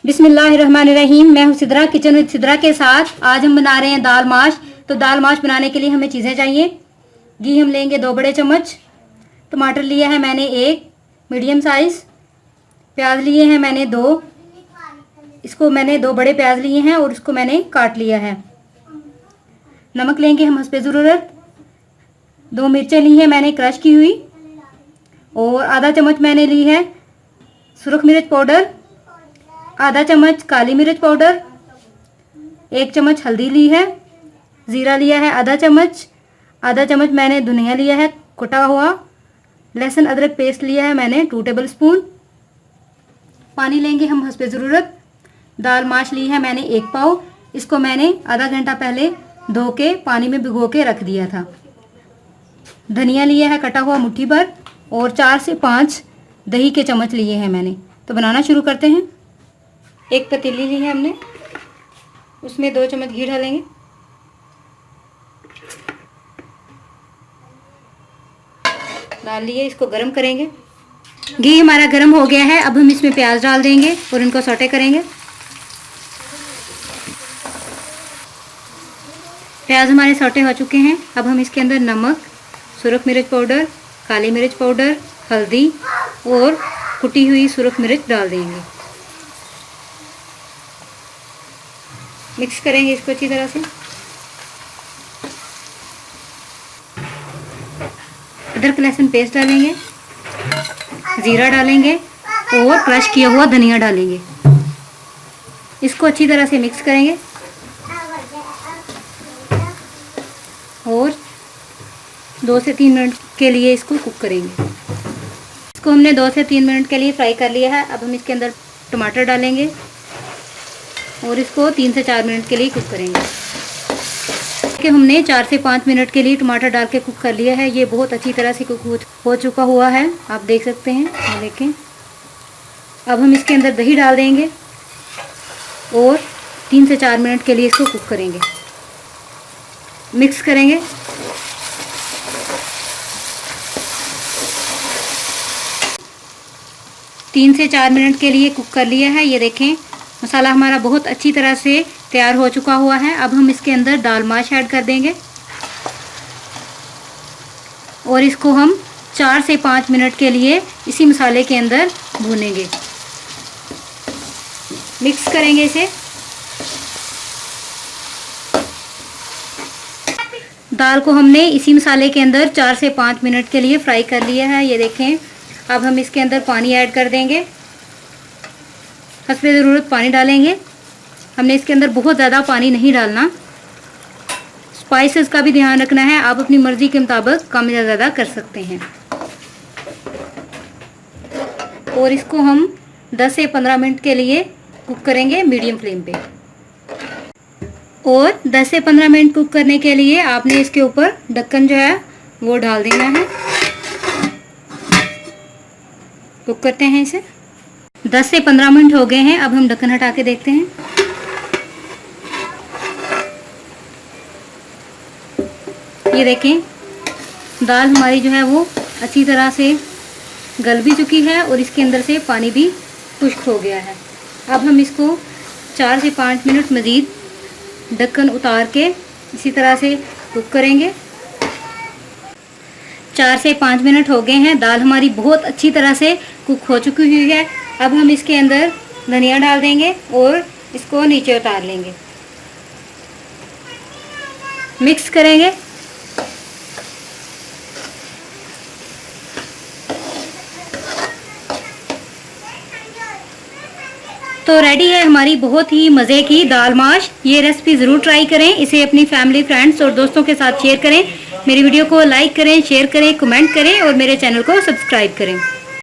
बिस्मिल्लाहिर्रहमानिर्रहीम। मैं हूँ सिद्रा, किचन विद सिद्रा के साथ। आज हम बना रहे हैं दाल माश। तो दाल माश बनाने के लिए हमें चीज़ें चाहिए। घी हम लेंगे 2 बड़े चम्मच। टमाटर लिया है मैंने 1 मीडियम साइज़। प्याज लिए हैं मैंने 2। इसको मैंने 2 बड़े प्याज लिए हैं और इसको मैंने काट लिया है। नमक लेंगे हम हस्बे ज़रूरत। 2 मिर्चें ली हैं मैंने क्रश की हुई, और आधा चम्मच मैंने ली है सुरख मिर्च पाउडर, आधा चम्मच काली मिर्च पाउडर, 1 चम्मच हल्दी ली है, ज़ीरा लिया है आधा चम्मच मैंने धनिया लिया है कुटा हुआ, लहसुन अदरक पेस्ट लिया है मैंने 2 टेबल स्पून। पानी लेंगे हम हस्बे ज़रूरत। दाल माश ली है मैंने 1 पाव। इसको मैंने आधा घंटा पहले धो के पानी में भिगो के रख दिया था। धनिया लिया है कटा हुआ मुट्ठी भर, और 4 से 5 दही के चम्मच लिए हैं मैंने। तो बनाना शुरू करते हैं। एक पतीली ली है हमने, उसमें 2 चम्मच घी डालेंगे। डाल लिए, इसको गरम करेंगे। घी हमारा गरम हो गया है। अब हम इसमें प्याज डाल देंगे और इनको सौटे करेंगे। प्याज हमारे सौटे हो चुके हैं। अब हम इसके अंदर नमक, सुरख मिर्च पाउडर, काली मिर्च पाउडर, हल्दी और कुटी हुई सुरख मिर्च डाल देंगे। मिक्स करेंगे इसको अच्छी तरह से। अदरक लहसुन पेस्ट डालेंगे, ज़ीरा डालेंगे और क्रश किया हुआ धनिया डालेंगे। इसको अच्छी तरह से मिक्स करेंगे और 2 से 3 मिनट के लिए इसको कुक करेंगे। इसको हमने 2 से 3 मिनट के लिए फ्राई कर लिया है। अब हम इसके अंदर टमाटर डालेंगे और इसको 3 से 4 मिनट के लिए कुक करेंगे। कि हमने 4 से 5 मिनट के लिए टमाटर डाल के कुक कर लिया है। ये बहुत अच्छी तरह से कुक हो चुका हुआ है, आप देख सकते हैं। ये देखें। अब हम इसके अंदर दही डाल देंगे और 3 से 4 मिनट के लिए इसको कुक करेंगे। मिक्स करेंगे। तीन से 4 मिनट के लिए कुक कर लिया है। ये देखें, मसाला हमारा बहुत अच्छी तरह से तैयार हो चुका हुआ है। अब हम इसके अंदर दाल माश ऐड कर देंगे और इसको हम 4 से 5 मिनट के लिए इसी मसाले के अंदर भूनेंगे। मिक्स करेंगे इसे। दाल को हमने इसी मसाले के अंदर 4 से 5 मिनट के लिए फ्राई कर लिया है। ये देखें। अब हम इसके अंदर पानी ऐड कर देंगे। हस्बे ज़रूरत पानी डालेंगे। हमने इसके अंदर बहुत ज़्यादा पानी नहीं डालना। स्पाइसेस का भी ध्यान रखना है, आप अपनी मर्ज़ी के मुताबिक कम या ज़्यादा कर सकते हैं। और इसको हम 10 से 15 मिनट के लिए कुक करेंगे मीडियम फ्लेम पे। और 10 से 15 मिनट कुक करने के लिए आपने इसके ऊपर ढक्कन जो है वो डाल देना है। कुक करते हैं इसे। 10 से 15 मिनट हो गए हैं। अब हम ढक्कन हटा के देखते हैं। ये देखें, दाल हमारी जो है वो अच्छी तरह से गल भी चुकी है और इसके अंदर से पानी भी खुश्क हो गया है। अब हम इसको 4 से 5 मिनट मज़ीद ढक्कन उतार के इसी तरह से कुक करेंगे। 4 से 5 मिनट हो गए हैं। दाल हमारी बहुत अच्छी तरह से कुक हो चुकी हुई है। अब हम इसके अंदर धनिया डाल देंगे और इसको नीचे उतार लेंगे। मिक्स करेंगे। तो रेडी है हमारी बहुत ही मज़े की दाल माश। ये रेसिपी ज़रूर ट्राई करें। इसे अपनी फैमिली, फ्रेंड्स और दोस्तों के साथ शेयर करें। मेरी वीडियो को लाइक करें, शेयर करें, कमेंट करें और मेरे चैनल को सब्सक्राइब करें।